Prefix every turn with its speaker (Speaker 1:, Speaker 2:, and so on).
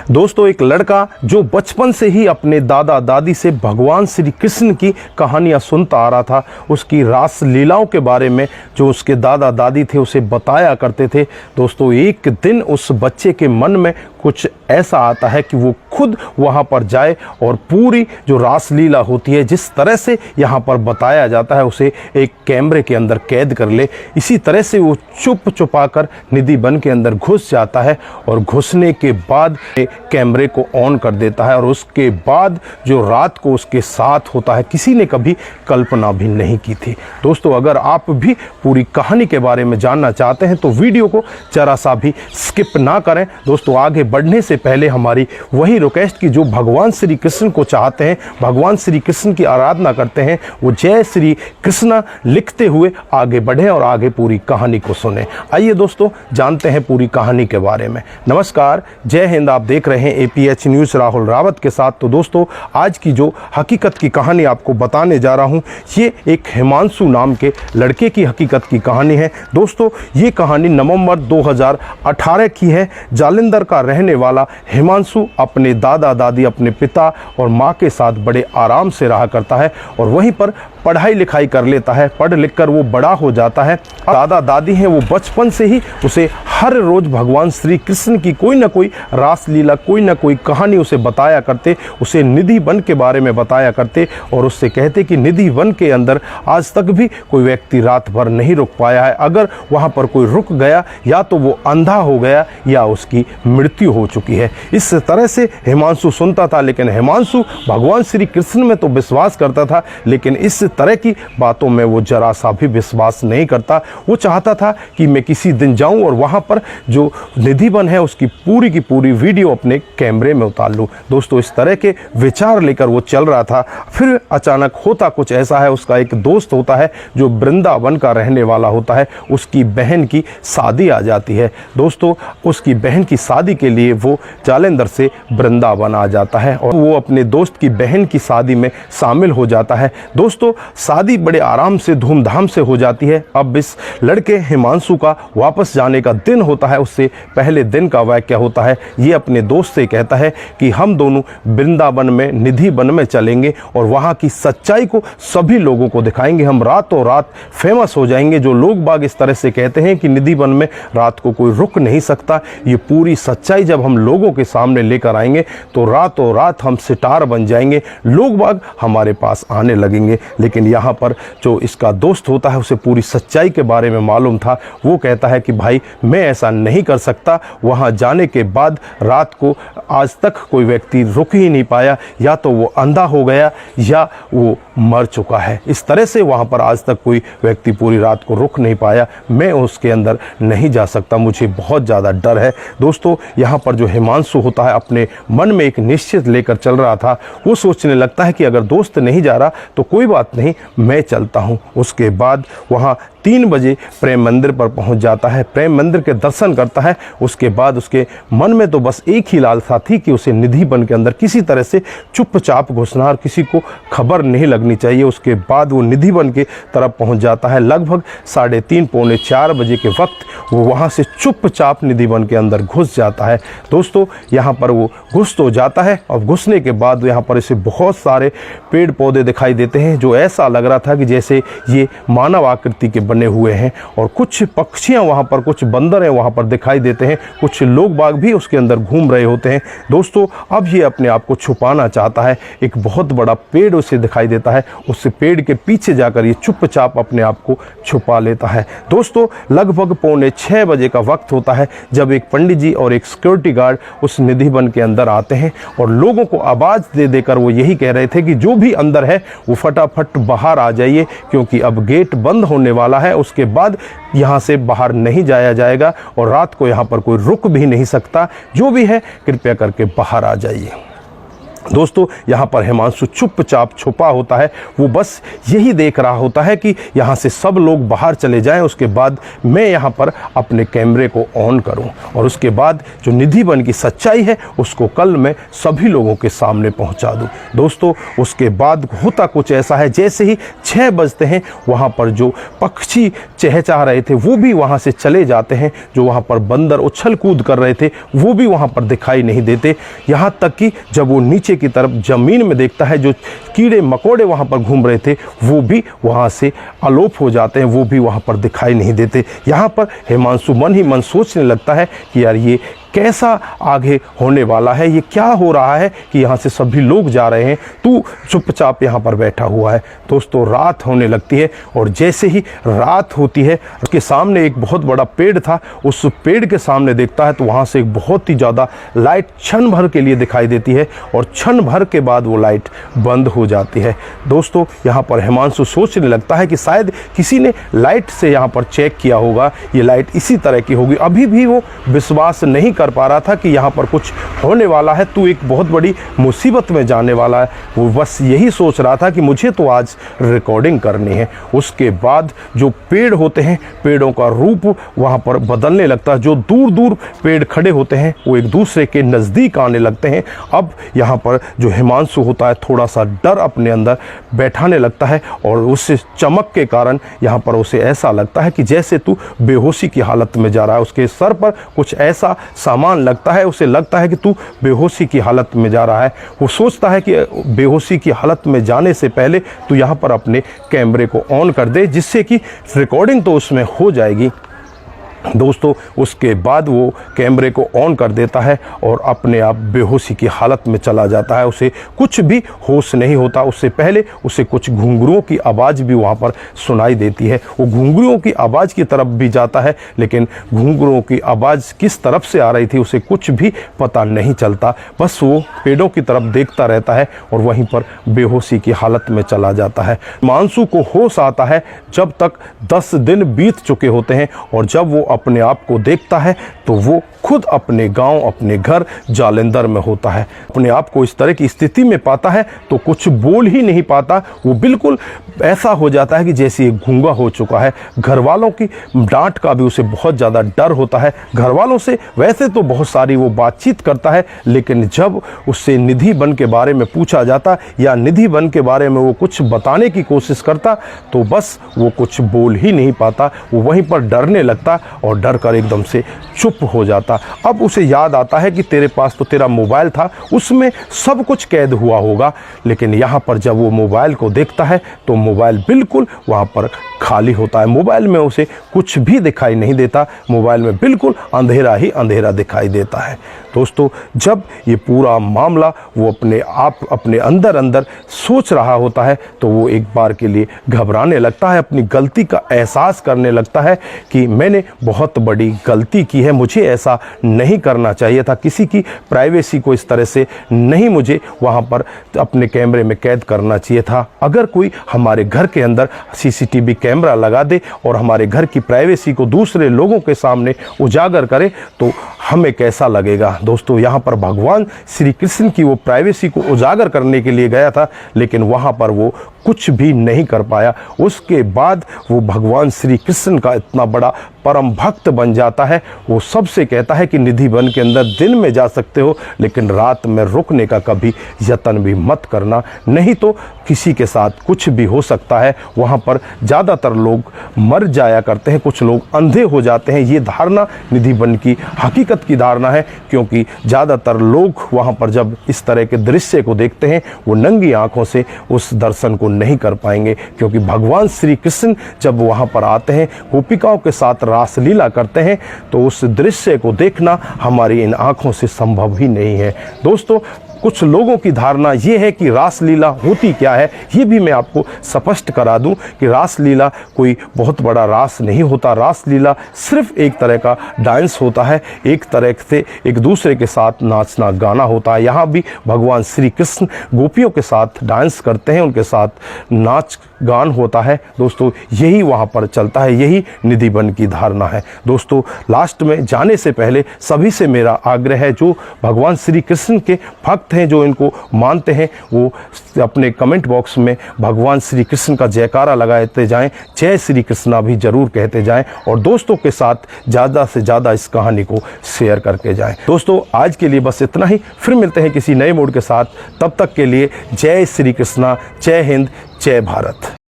Speaker 1: दोस्तों, एक लड़का जो बचपन से ही अपने दादा दादी से भगवान श्री कृष्ण की कहानियाँ सुनता आ रहा था, उसकी रास लीलाओं के बारे में जो उसके दादा दादी थे उसे बताया करते थे। दोस्तों, एक दिन उस बच्चे के मन में कुछ ऐसा आता है कि वो खुद वहाँ पर जाए और पूरी जो रासलीला होती है जिस तरह से यहाँ पर बताया जाता है उसे एक कैमरे के अंदर कैद कर ले। इसी तरह से वो चुप चुपा कर निधि वन के अंदर घुस जाता है और घुसने के बाद कैमरे को ऑन कर देता है और उसके बाद जो रात को उसके साथ होता है किसी ने कभी कल्पना भी नहीं की थी। दोस्तों, अगर आप भी पूरी कहानी के बारे में जानना चाहते हैं तो वीडियो को जरा सा भी स्किप ना करें। दोस्तों, आगे बढ़ने से पहले हमारी वही रिक्वेस्ट की जो भगवान श्री कृष्ण को चाहते हैं, भगवान श्री कृष्ण की आराधना करते हैं, वो जय श्री कृष्ण लिखते हुए आगे बढ़ें और आगे पूरी कहानी को सुनें। आइए दोस्तों, जानते हैं पूरी कहानी के बारे में। नमस्कार, जय हिंद। आप देख रहे हैं APH न्यूज़ राहुल रावत के साथ। तो दोस्तों, आज की जो हकीकत की कहानी आपको बताने जा रहा हूँ ये एक हिमांशु नाम के लड़के की हकीकत की कहानी है। दोस्तों, ये कहानी नवंबर 2018 की है। जालंधर का रहने वाला हिमांशु अपने दादा दादी, अपने पिता और माँ के साथ बड़े आराम से रहा करता है और वहीं पर पढ़ाई लिखाई कर लेता है। पढ़ लिख कर वो बड़ा हो जाता है। दादा दादी हैं वो बचपन से ही उसे हर रोज़ भगवान श्री कृष्ण की कोई ना कोई रासलीला, कोई ना कोई कहानी उसे बताया करते, उसे निधि वन के बारे में बताया करते और उससे कहते कि निधि वन के अंदर आज तक भी कोई व्यक्ति रात भर नहीं रुक पाया है। अगर वहाँ पर कोई रुक गया या तो वो अंधा हो गया या उसकी मृत्यु हो चुकी है। इस तरह से हिमांशु सुनता था, लेकिन हिमांशु भगवान श्री कृष्ण में तो विश्वास करता था, लेकिन इस तरह की बातों में वो जरा सा भी विश्वास नहीं करता। वो चाहता था कि मैं किसी दिन जाऊं और वहाँ पर जो निधि वन है उसकी पूरी की पूरी वीडियो अपने कैमरे में उतार लूँ। दोस्तों, इस तरह के विचार लेकर वो चल रहा था। फिर अचानक होता कुछ ऐसा है, उसका एक दोस्त होता है जो वृंदावन का रहने वाला होता है, उसकी बहन की शादी आ जाती है। दोस्तों, उसकी बहन की शादी के लिए वो जालंधर से वृंदावन आ जाता है और वो अपने दोस्त की बहन की शादी में शामिल हो जाता है। दोस्तों, शादी बड़े आराम से धूमधाम से हो जाती है। अब इस लड़के हिमांशु का वापस जाने का दिन होता है। उससे पहले दिन का वाक्य होता है, ये अपने दोस्त से कहता है कि हम दोनों वृंदावन में निधि वन में चलेंगे और वहाँ की सच्चाई को सभी लोगों को दिखाएंगे। हम रातों रात फेमस हो जाएंगे। जो लोग बाग इस तरह से कहते हैं कि निधि वन में रात को कोई रुक नहीं सकता, ये पूरी सच्चाई जब हम लोगों के सामने लेकर आएंगे तो रातों रात हम सितार बन जाएंगे, लोग बाग हमारे पास आने लगेंगे। लेकिन यहाँ पर जो इसका दोस्त होता है उसे पूरी सच्चाई के बारे में मालूम था। वो कहता है कि भाई, मैं ऐसा नहीं कर सकता। वहाँ जाने के बाद रात को आज तक कोई व्यक्ति रुक ही नहीं पाया, या तो वो अंधा हो गया या वो मर चुका है। इस तरह से वहाँ पर आज तक कोई व्यक्ति पूरी रात को रुक नहीं पाया। मैं उसके अंदर नहीं जा सकता, मुझे बहुत ज़्यादा डर है। दोस्तों, यहाँ पर जो हिमांशु होता है अपने मन में एक निश्चित लेकर चल रहा था। वो सोचने लगता है कि अगर दोस्त नहीं जा रहा तो कोई बात नहीं, मैं चलता हूँ। उसके बाद वहाँ 3 बजे प्रेम मंदिर पर पहुंच जाता है, प्रेम मंदिर के दर्शन करता है। उसके बाद उसके मन में तो बस एक ही लालसा थी कि उसे निधि वन के अंदर किसी तरह से चुपचाप घुसना और किसी को खबर नहीं लगनी चाहिए। उसके बाद वो निधि वन के तरफ पहुंच जाता है। लगभग 3:30 पौने 4 बजे के वक्त वो वहाँ से चुपचाप निधि वन के अंदर घुस जाता है। दोस्तों, यहाँ पर वो घुस तो जाता है और घुसने के बाद यहाँ पर इसे बहुत सारे पेड़ पौधे दिखाई देते हैं जो ऐसा लग रहा था कि जैसे ये मानव आकृति के बने हुए हैं, और कुछ पक्षियां वहां पर, कुछ बंदर हैं वहां पर दिखाई देते हैं। कुछ लोग बाग भी उसके अंदर घूम रहे होते हैं। दोस्तों, अब ये अपने आप को छुपाना चाहता है। एक बहुत बड़ा पेड़ उसे दिखाई देता है, उस पेड़ के पीछे जाकर ये चुपचाप अपने आप को छुपा लेता है। दोस्तों, लगभग पौने 6 बजे का वक्त होता है जब एक पंडित जी और एक सिक्योरिटी गार्ड उस निधि वन के अंदर आते हैं और लोगों को आवाज़ दे देकर वो यही कह रहे थे कि जो भी अंदर है वो फटाफट बाहर आ जाइए, क्योंकि अब गेट बंद होने वाला है। उसके बाद यहाँ से बाहर नहीं जाया जाएगा और रात को यहाँ पर कोई रुक भी नहीं सकता। जो भी है कृपया करके बाहर आ जाइए। दोस्तों यहाँ पर हिमांशु चुपचाप छुपा होता है। वो बस यही देख रहा होता है कि यहाँ से सब लोग बाहर चले जाएं, उसके बाद मैं यहाँ पर अपने कैमरे को ऑन करूँ और उसके बाद जो निधिवन की सच्चाई है उसको कल मैं सभी लोगों के सामने पहुँचा दूँ। दोस्तों उसके बाद होता कुछ ऐसा है, जैसे ही 6 बजते हैं वहाँ पर जो पक्षी चहचहा रहे थे वो भी वहाँ से चले जाते हैं, जो वहाँ पर बंदर उछल कूद कर रहे थे वो भी वहाँ पर दिखाई नहीं देते। यहाँ तक कि जब वो नीचे की तरफ जमीन में देखता है, जो कीड़े मकोड़े वहाँ पर घूम रहे थे वो भी वहाँ से अलोप हो जाते हैं, वो भी वहाँ पर दिखाई नहीं देते। यहाँ पर हिमांशु मन ही मन सोचने लगता है कि यार ये कैसा आगे होने वाला है, ये क्या हो रहा है कि यहाँ से सभी लोग जा रहे हैं, तू चुपचाप यहाँ पर बैठा हुआ है। दोस्तों रात होने लगती है और जैसे ही रात होती है उसके सामने एक बहुत बड़ा पेड़ था, उस पेड़ के सामने देखता है तो वहाँ से एक बहुत ही ज़्यादा लाइट क्षण भर के लिए दिखाई देती है और क्षण भर के बाद वो लाइट बंद हो जाती है। दोस्तों यहाँ पर हिमांशु सोचने लगता है कि शायद किसी ने लाइट से यहाँ पर चेक किया होगा, ये लाइट इसी तरह की होगी। अभी भी वो विश्वास नहीं कर पा रहा था कि यहाँ पर कुछ होने वाला है, तू एक बहुत बड़ी मुसीबत में जाने वाला है। वो बस यही सोच रहा था कि मुझे तो आज रिकॉर्डिंग करनी है। उसके बाद जो पेड़ होते हैं, पेड़ों का रूप वहाँ पर बदलने लगता है। जो दूर दूर पेड़ खड़े होते हैं वो एक दूसरे के नज़दीक आने लगते हैं। अब यहाँ पर जो हिमांशु होता है थोड़ा सा डर अपने अंदर बैठाने लगता है और उस चमक के कारण यहाँ पर उसे ऐसा लगता है कि जैसे तू बेहोशी की हालत में जा रहा है। उसके सर पर कुछ ऐसा सामान लगता है, उसे लगता है कि तू बेहोशी की हालत में जा रहा है। वो सोचता है कि बेहोशी की हालत में जाने से पहले तू यहाँ पर अपने कैमरे को ऑन कर दे, जिससे कि रिकॉर्डिंग तो उसमें हो जाएगी। दोस्तों उसके बाद वो कैमरे को ऑन कर देता है और अपने आप बेहोशी की हालत में चला जाता है। उसे कुछ भी होश नहीं होता। उससे पहले उसे कुछ घुंघरुओं की आवाज़ भी वहाँ पर सुनाई देती है। वो घुंघरुओं की आवाज़ की तरफ भी जाता है, लेकिन घुंघरुओं की आवाज़ किस तरफ से आ रही थी उसे कुछ भी पता नहीं चलता। बस वो पेड़ों की तरफ देखता रहता है और वहीं पर बेहोशी की हालत में चला जाता है। हिमांशु को होश आता है जब तक 10 दिन बीत चुके होते हैं और जब वो अपने आप को देखता है तो वो खुद अपने गांव, अपने घर जालंधर में होता है। अपने आप को इस तरह की स्थिति में पाता है तो कुछ बोल ही नहीं पाता। वो बिल्कुल ऐसा हो जाता है कि जैसे ये गूंगा हो चुका है। घर वालों की डांट का भी उसे बहुत ज़्यादा डर होता है। घर वालों से वैसे तो बहुत सारी वो बातचीत करता है, लेकिन जब उससे निधिवन के बारे में पूछा जाता या निधिवन के बारे में वो कुछ बताने की कोशिश करता तो बस वो कुछ बोल ही नहीं पाता। वो वहीं पर डरने लगता और डर कर एकदम से चुप हो जाता। अब उसे याद आता है कि तेरे पास तो तेरा मोबाइल था, उसमें सब कुछ कैद हुआ होगा। लेकिन यहाँ पर जब वो मोबाइल को देखता है तो मोबाइल बिल्कुल वहाँ पर खाली होता है। मोबाइल में उसे कुछ भी दिखाई नहीं देता। मोबाइल में बिल्कुल अंधेरा ही अंधेरा दिखाई देता है। दोस्तों जब ये पूरा मामला वो अपने अंदर अंदर सोच रहा होता है तो वो एक बार के लिए घबराने लगता है। अपनी गलती का एहसास करने लगता है कि मैंने बहुत बड़ी गलती की है, मुझे ऐसा नहीं करना चाहिए था। किसी की प्राइवेसी को इस तरह से नहीं मुझे वहाँ पर अपने कैमरे में कैद करना चाहिए था। अगर कोई हमारे घर के अंदर सीसीटीवी कैमरा लगा दे और हमारे घर की प्राइवेसी को दूसरे लोगों के सामने उजागर करे तो हमें कैसा लगेगा। दोस्तों यहाँ पर भगवान श्री कृष्ण की वो प्राइवेसी को उजागर करने के लिए गया था, लेकिन वहाँ पर वो कुछ भी नहीं कर पाया। उसके बाद वो भगवान श्री कृष्ण का इतना बड़ा परम भक्त बन जाता है। वो सबसे कहता है कि निधिवन के अंदर दिन में जा सकते हो, लेकिन रात में रुकने का कभी यत्न भी मत करना, नहीं तो किसी के साथ कुछ भी हो सकता है। वहाँ पर ज़्यादातर लोग मर जाया करते हैं, कुछ लोग अंधे हो जाते हैं। ये धारणा निधिवन की हकीकत की धारणा है, क्योंकि ज़्यादातर लोग वहाँ पर जब इस तरह के दृश्य को देखते हैं वो नंगी आँखों से उस दर्शन को नहीं कर पाएंगे, क्योंकि भगवान श्री कृष्ण जब वहाँ पर आते हैं, गोपिकाओं के साथ रासलीला करते हैं, तो उस दृश्य को देखना हमारी इन आँखों से संभव ही नहीं है। दोस्तों कुछ लोगों की धारणा ये है कि रासलीला होती क्या है, ये भी मैं आपको स्पष्ट करा दूं कि रासलीला कोई बहुत बड़ा रास नहीं होता। रासलीला सिर्फ एक तरह का डांस होता है, एक तरह से एक दूसरे के साथ नाचना गाना होता है। यहाँ भी भगवान श्री कृष्ण गोपियों के साथ डांस करते हैं, उनके साथ नाच गान होता है। दोस्तों यही वहाँ पर चलता है, यही निधिवन की धारणा है। दोस्तों लास्ट में जाने से पहले सभी से मेरा आग्रह है, जो भगवान श्री कृष्ण के भक्त हैं, जो इनको मानते हैं, वो अपने कमेंट बॉक्स में भगवान श्री कृष्ण का जयकारा लगाते जाएं, जय श्री कृष्णा भी जरूर कहते जाएं और दोस्तों के साथ ज़्यादा से ज़्यादा इस कहानी को शेयर करके जाएं। दोस्तों आज के लिए बस इतना ही, फिर मिलते हैं किसी नए मूड के साथ। तब तक के लिए जय श्री कृष्णा, जय हिंद, जय भारत।